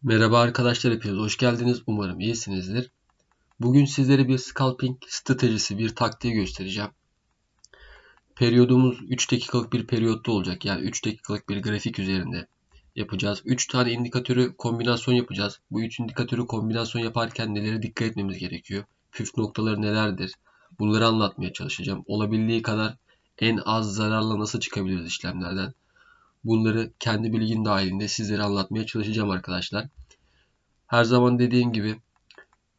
Merhaba arkadaşlar, hepiniz hoş geldiniz. Umarım iyisinizdir. Bugün sizlere bir scalping stratejisi, bir taktiği göstereceğim. Periyodumuz 3 dakikalık bir periyotta olacak. Yani 3 dakikalık bir grafik üzerinde yapacağız. 3 tane indikatörü kombinasyon yapacağız. Bu 3 indikatörü kombinasyon yaparken nelere dikkat etmemiz gerekiyor? Püf noktaları nelerdir? Bunları anlatmaya çalışacağım. Olabildiği kadar en az zararla nasıl çıkabiliriz işlemlerden? Bunları kendi bilgim dahilinde sizlere anlatmaya çalışacağım arkadaşlar. Her zaman dediğim gibi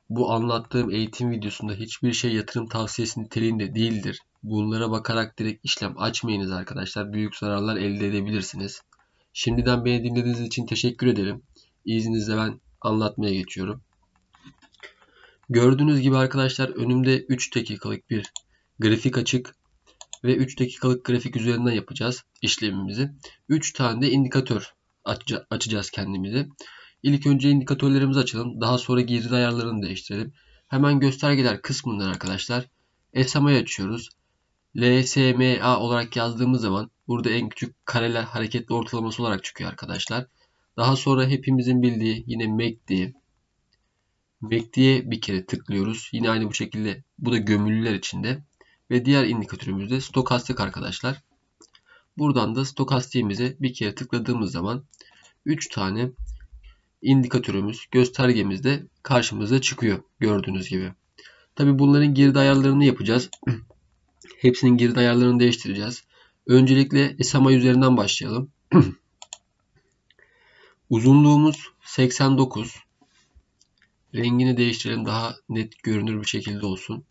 bu anlattığım eğitim videosunda hiçbir şey yatırım tavsiyesi niteliğinde değildir. Bunlara bakarak direkt işlem açmayınız arkadaşlar. Büyük zararlar elde edebilirsiniz. Şimdiden beni dinlediğiniz için teşekkür ederim. İzninizle ben anlatmaya geçiyorum. Gördüğünüz gibi arkadaşlar önümde 3 dakikalık bir grafik açık ve 3 dakikalık grafik üzerinden yapacağız işlemimizi. 3 tane de indikatör açacağız kendimize. İlk önce indikatörlerimizi açalım. Daha sonra girdi ayarlarını değiştirelim. Hemen göstergeler kısmından arkadaşlar SMA'yı açıyoruz. LSMA olarak yazdığımız zaman burada en küçük kareler hareketli ortalaması olarak çıkıyor arkadaşlar. Daha sonra hepimizin bildiği yine MACD'ye bir kere tıklıyoruz. Yine aynı bu şekilde bu da gömülüler içinde. Ve diğer indikatörümüz de stokastik arkadaşlar. Buradan da stokastiğimize bir kere tıkladığımız zaman 3 tane indikatörümüz, göstergemiz de karşımıza çıkıyor gördüğünüz gibi. Tabi bunların girdi ayarlarını yapacağız. Hepsinin girdi ayarlarını değiştireceğiz. Öncelikle SMA üzerinden başlayalım. Uzunluğumuz 89. Rengini değiştirelim, daha net görünür bir şekilde olsun.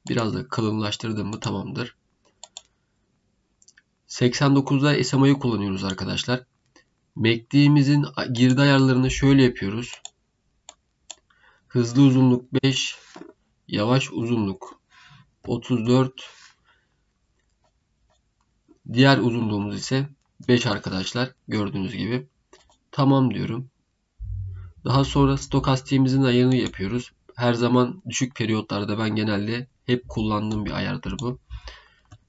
Biraz da kalınlaştırdım mı tamamdır. 89'da SMA'yı kullanıyoruz arkadaşlar. MACD'mizin girdi ayarlarını şöyle yapıyoruz. Hızlı uzunluk 5, yavaş uzunluk 34, diğer uzunluğumuz ise 5 arkadaşlar gördüğünüz gibi. Tamam diyorum. Daha sonra stokastiğimizin ayarını yapıyoruz. Her zaman düşük periyotlarda ben genelde hep kullandığım bir ayardır bu.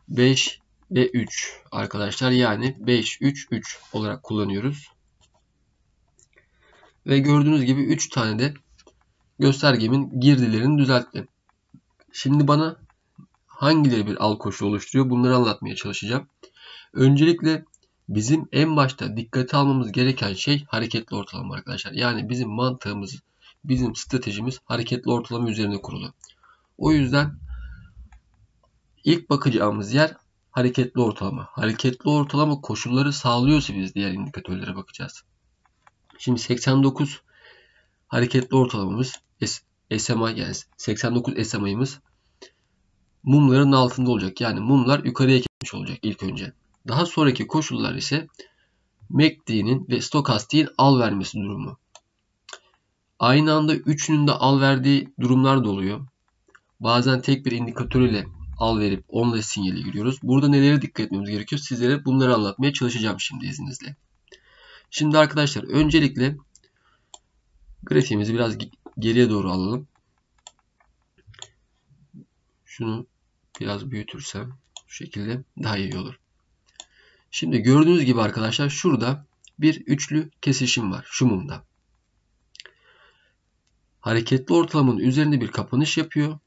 5 ve 3 arkadaşlar, yani 5 3 3 olarak kullanıyoruz. Ve gördüğünüz gibi 3 tane de göstergemin girdilerini düzelttim. Şimdi bana hangileri bir al koşulu oluşturuyor, bunları anlatmaya çalışacağım. Öncelikle bizim en başta dikkate almamız gereken şey hareketli ortalama arkadaşlar. Yani bizim mantığımız, bizim stratejimiz hareketli ortalama üzerine kurulu. O yüzden ilk bakacağımız yer hareketli ortalama. Hareketli ortalama koşulları sağlıyorsa biz diğer indikatörlere bakacağız. Şimdi 89 hareketli ortalamamız, SMA, yani 89 SMA'ımız mumların altında olacak. Yani mumlar yukarıya gitmiş olacak ilk önce. Daha sonraki koşullar ise MACD'nin ve stokastiğin al vermesi durumu. Aynı anda üçünün de al verdiği durumlar da oluyor. Bazen tek bir indikatör ile al verip onunla sinyali giriyoruz. Burada nelere dikkat etmemiz gerekiyor? Sizlere bunları anlatmaya çalışacağım şimdi izninizle. Şimdi arkadaşlar öncelikle grafiğimizi biraz geriye doğru alalım. Şunu biraz büyütürsem şu şekilde daha iyi olur. Şimdi gördüğünüz gibi arkadaşlar şurada bir üçlü kesişim var şu mumda. Hareketli ortalamanın üzerinde bir kapanış yapıyor.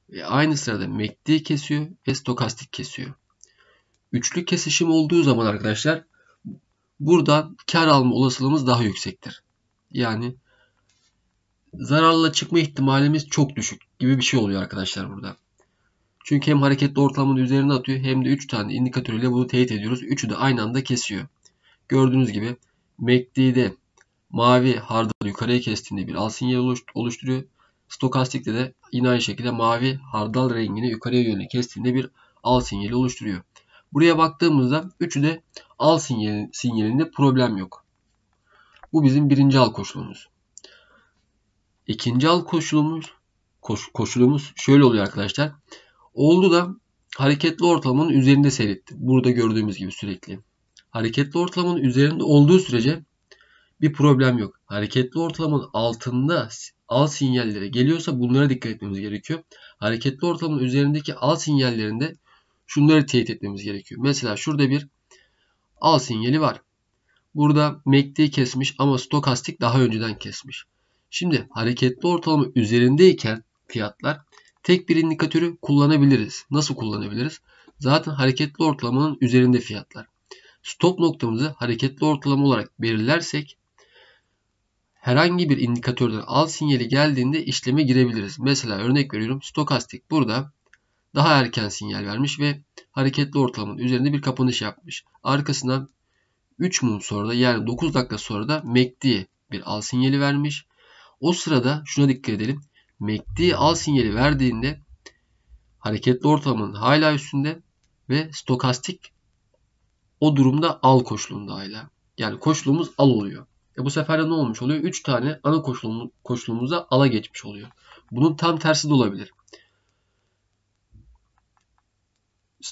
Ve aynı sırada MACD kesiyor ve stokastik kesiyor. Üçlü kesişim olduğu zaman arkadaşlar buradan kar alma olasılığımız daha yüksektir. Yani zararla çıkma ihtimalimiz çok düşük gibi bir şey oluyor arkadaşlar burada. Çünkü hem hareketli ortalamanın üzerine atıyor hem de 3 tane indikatör ile bunu teyit ediyoruz. Üçü de aynı anda kesiyor. Gördüğünüz gibi MACD'de mavi hardal yukarıya kestiğinde bir al sinyali oluşturuyor. Stokastikte de yine aynı şekilde mavi hardal rengini yukarıya yönlü kestiğinde bir al sinyali oluşturuyor. Buraya baktığımızda üçü de al sinyalinde problem yok. Bu bizim birinci al koşulumuz. İkinci al koşulumuz şöyle oluyor arkadaşlar. Oldu da hareketli ortalamanın üzerinde seyretti. Burada gördüğümüz gibi sürekli. Hareketli ortalamanın üzerinde olduğu sürece bir problem yok. Hareketli ortalamanın altında al sinyalleri geliyorsa bunlara dikkat etmemiz gerekiyor. Hareketli ortalamanın üzerindeki al sinyallerinde şunları teyit etmemiz gerekiyor. Mesela şurada bir al sinyali var. Burada MACD kesmiş ama stokastik daha önceden kesmiş. Şimdi hareketli ortalama üzerindeyken fiyatlar tek bir indikatörü kullanabiliriz. Nasıl kullanabiliriz? Zaten hareketli ortalamanın üzerinde fiyatlar. Stop noktamızı hareketli ortalama olarak belirlersek herhangi bir indikatörden al sinyali geldiğinde işleme girebiliriz. Mesela örnek veriyorum, stokastik burada daha erken sinyal vermiş ve hareketli ortalamanın üzerinde bir kapanış yapmış. Arkasından 3 mum sonra da, yani 9 dakika sonra da MACD'ye bir al sinyali vermiş. O sırada şuna dikkat edelim. MACD al sinyali verdiğinde hareketli ortalamanın hala üstünde ve stokastik o durumda al koşulunda hala. Yani koşulumuz al oluyor. Bu sefer de ne olmuş oluyor? 3 tane ana koşulumuza ala geçmiş oluyor. Bunun tam tersi de olabilir.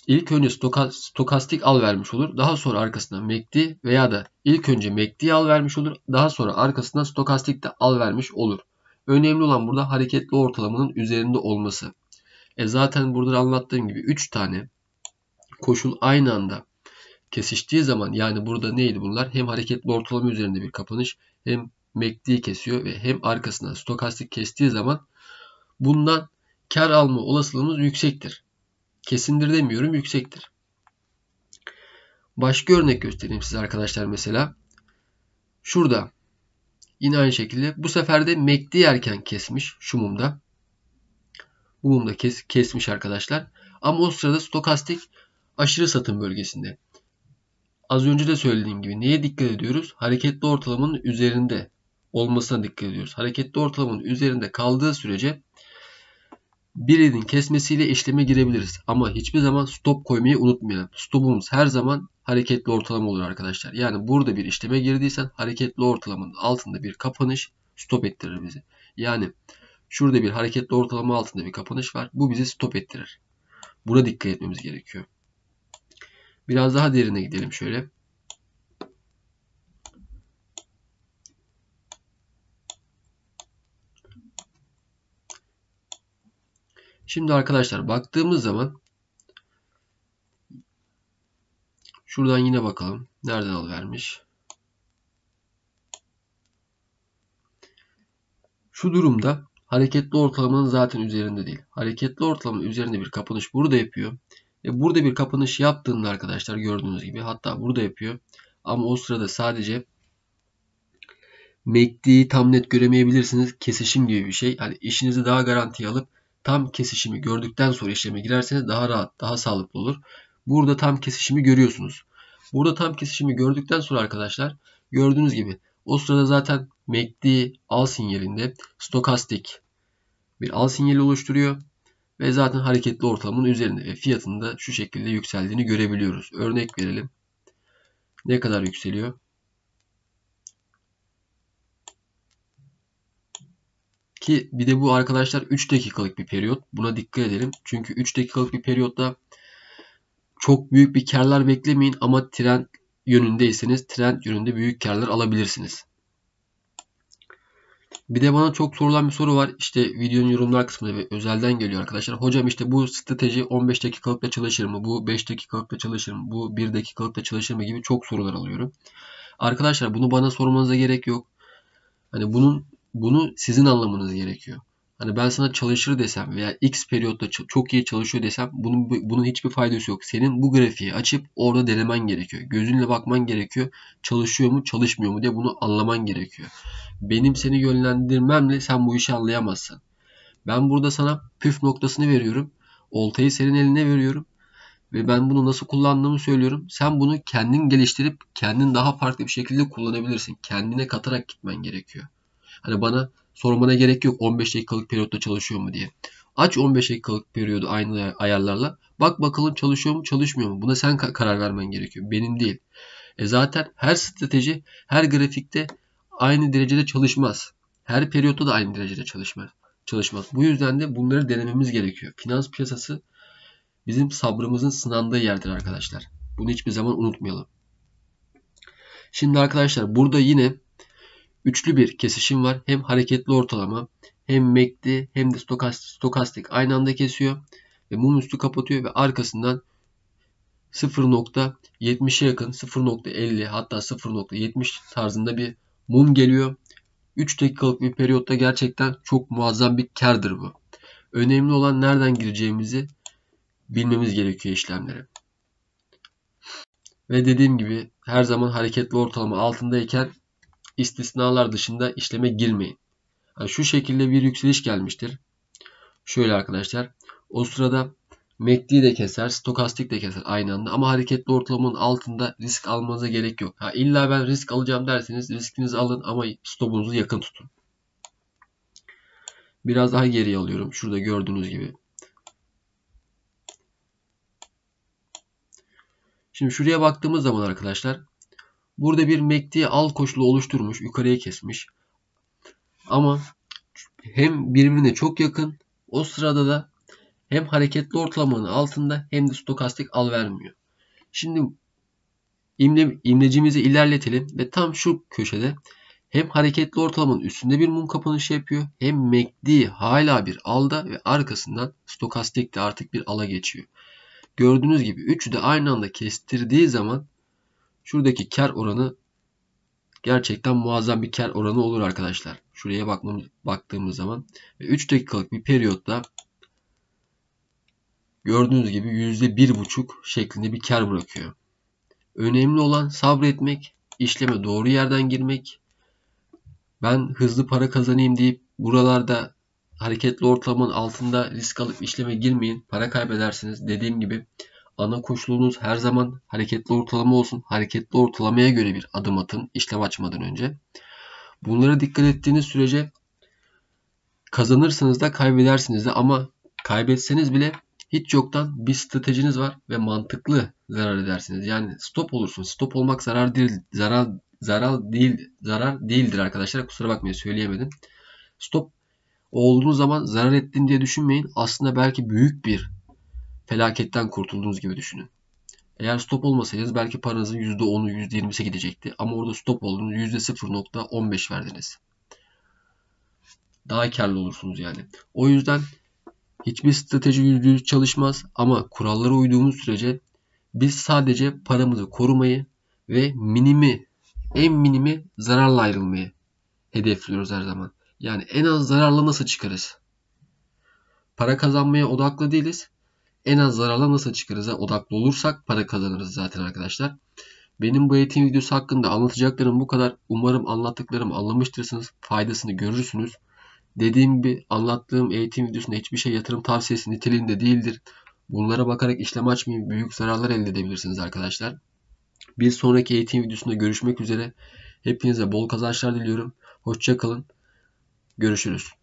İlk önce stokastik al vermiş olur. Daha sonra arkasından MACD veya da ilk önce MACD al vermiş olur. Daha sonra arkasından stokastik de al vermiş olur. Önemli olan burada hareketli ortalamanın üzerinde olması. Zaten burada anlattığım gibi 3 tane koşul aynı anda kesiştiği zaman, yani burada neydi bunlar? Hem hareketli ortalama üzerinde bir kapanış, hem MACD kesiyor ve hem arkasından stokastik kestiği zaman bundan kar alma olasılığımız yüksektir. Kesindir demiyorum, yüksektir. Başka örnek göstereyim size arkadaşlar mesela. Şurada yine aynı şekilde bu sefer de MACD erken kesmiş şu mumda. Bu mumda kesmiş arkadaşlar. Ama o sırada stokastik aşırı satım bölgesinde. Az önce de söylediğim gibi neye dikkat ediyoruz? Hareketli ortalamanın üzerinde olmasına dikkat ediyoruz. Hareketli ortalamanın üzerinde kaldığı sürece birinin kesmesiyle işleme girebiliriz. Ama hiçbir zaman stop koymayı unutmayalım. Stopumuz her zaman hareketli ortalama olur arkadaşlar. Yani burada bir işleme girdiysen hareketli ortalamanın altında bir kapanış stop ettirir bizi. Yani şurada bir hareketli ortalama altında bir kapanış var. Bu bizi stop ettirir. Buna dikkat etmemiz gerekiyor. Biraz daha derine gidelim şöyle. Şimdi arkadaşlar baktığımız zaman şuradan yine bakalım. Nereden al vermiş? Şu durumda hareketli ortalamanın zaten üzerinde değil. Hareketli ortalamanın üzerinde bir kapanış burada yapıyor. Burada bir kapanış yaptığında arkadaşlar gördüğünüz gibi, hatta burada yapıyor. Ama o sırada sadece MACD'yi tam net göremeyebilirsiniz. Kesişim gibi bir şey. Yani işinizi daha garantiye alıp tam kesişimi gördükten sonra işleme girerseniz daha rahat, daha sağlıklı olur. Burada tam kesişimi görüyorsunuz. Burada tam kesişimi gördükten sonra arkadaşlar gördüğünüz gibi o sırada zaten MACD al sinyalinde stokastik bir al sinyali oluşturuyor. Ve zaten hareketli ortalamanın üzerinde ve fiyatının da şu şekilde yükseldiğini görebiliyoruz. Örnek verelim. Ne kadar yükseliyor? Ki bir de bu arkadaşlar 3 dakikalık bir periyot. Buna dikkat edelim. Çünkü 3 dakikalık bir periyotta çok büyük bir karlar beklemeyin ama trend yönündeyseniz trend yönünde büyük karlar alabilirsiniz. Bir de bana çok sorulan bir soru var. İşte videonun yorumlar kısmında ve özelden geliyor arkadaşlar. Hocam işte bu strateji 15 dakikalıkta çalışır mı? Bu 5 dakikalıkta çalışır mı? Bu 1 dakikalıkta çalışır mı? Gibi çok sorular alıyorum. Arkadaşlar bunu bana sormanıza gerek yok. Hani bunu sizin anlamanız gerekiyor. Hani ben sana çalışır desem veya X periyotta çok iyi çalışıyor desem bunun hiçbir faydası yok. Senin bu grafiği açıp orada denemen gerekiyor. Gözünle bakman gerekiyor. Çalışıyor mu, çalışmıyor mu diye bunu anlaman gerekiyor. Benim seni yönlendirmemle sen bu işi anlayamazsın. Ben burada sana püf noktasını veriyorum. Oltayı senin eline veriyorum. Ve ben bunu nasıl kullandığımı söylüyorum. Sen bunu kendin geliştirip kendin daha farklı bir şekilde kullanabilirsin. Kendine katarak gitmen gerekiyor. Hani bana sormana gerek yok 15 dakikalık periyotta çalışıyor mu diye. Aç 15 dakikalık periyodu aynı ayarlarla. Bak bakalım çalışıyor mu çalışmıyor mu? Buna sen karar vermen gerekiyor. Benim değil. Zaten her strateji her grafikte aynı derecede çalışmaz. Her periyotta da aynı derecede çalışmaz. Bu yüzden de bunları denememiz gerekiyor. Finans piyasası bizim sabrımızın sınandığı yerdir arkadaşlar. Bunu hiçbir zaman unutmayalım. Şimdi arkadaşlar burada yine üçlü bir kesişim var. Hem hareketli ortalama hem MACD hem de stokastik aynı anda kesiyor. Ve mum üstü kapatıyor ve arkasından 0.70'e yakın 0.50 hatta 0.70 tarzında bir mum geliyor. 3 dakikalık bir periyotta gerçekten çok muazzam bir kârdır bu. Önemli olan nereden gireceğimizi bilmemiz gerekiyor işlemlere. Ve dediğim gibi her zaman hareketli ortalama altındayken istisnalar dışında işleme girmeyin. Yani şu şekilde bir yükseliş gelmiştir. Şöyle arkadaşlar. O sırada MACD de keser, stokastik de keser aynı anda. Ama hareketli ortalamanın altında risk almanıza gerek yok. İlla ben risk alacağım derseniz riskinizi alın ama stopunuzu yakın tutun. Biraz daha geriye alıyorum. Şurada gördüğünüz gibi. Şimdi şuraya baktığımız zaman arkadaşlar. Burada bir MACD al koşulu oluşturmuş. Yukarıya kesmiş. Ama hem birbirine çok yakın. O sırada da hem hareketli ortalamanın altında hem de stokastik al vermiyor. Şimdi imlecimizi ilerletelim ve tam şu köşede hem hareketli ortalamanın üstünde bir mum kapanışı yapıyor hem MACD hala bir alda ve arkasından stokastik de artık bir ala geçiyor. Gördüğünüz gibi üçü de aynı anda kestirdiği zaman şuradaki kar oranı gerçekten muazzam bir kar oranı olur arkadaşlar. Şuraya baktığımız zaman ve 3 dakikalık bir periyotta gördüğünüz gibi %1,5 şeklinde bir kar bırakıyor. Önemli olan sabretmek, işleme doğru yerden girmek. Ben hızlı para kazanayım deyip buralarda hareketli ortalamanın altında risk alıp işleme girmeyin. Para kaybedersiniz. Dediğim gibi ana koşulunuz her zaman hareketli ortalama olsun. Hareketli ortalamaya göre bir adım atın işlem açmadan önce. Bunlara dikkat ettiğiniz sürece kazanırsınız da kaybedersiniz de ama kaybetseniz bile hiç yoktan bir stratejiniz var ve mantıklı zarar edersiniz. Yani stop olursunuz. Stop olmak zarar değil, zarar değildir arkadaşlar. Kusura bakmayın söyleyemedim. Stop olduğunuz zaman zarar ettin diye düşünmeyin. Aslında belki büyük bir felaketten kurtulduğunuz gibi düşünün. Eğer stop olmasaydınız belki paranızın %10'u %20'si gidecekti. Ama orada stop oldunuz %0.15 verdiniz. Daha karlı olursunuz yani. O yüzden hiçbir strateji %100 çalışmaz ama kurallara uyduğumuz sürece biz sadece paramızı korumayı ve en minimi zararla ayrılmayı hedefliyoruz her zaman. Yani en az zararla nasıl çıkarız? Para kazanmaya odaklı değiliz. En az zararla nasıl çıkarız'a odaklı olursak para kazanırız zaten arkadaşlar. Benim bu eğitim videosu hakkında anlatacaklarım bu kadar. Umarım anlattıklarımı anlamıştırsınız. Faydasını görürsünüz. Dediğim gibi anlattığım eğitim videosunda hiçbir şey yatırım tavsiyesi niteliğinde değildir. Bunlara bakarak işlem açmayın. Büyük zararlar elde edebilirsiniz arkadaşlar. Bir sonraki eğitim videosunda görüşmek üzere. Hepinize bol kazançlar diliyorum. Hoşça kalın. Görüşürüz.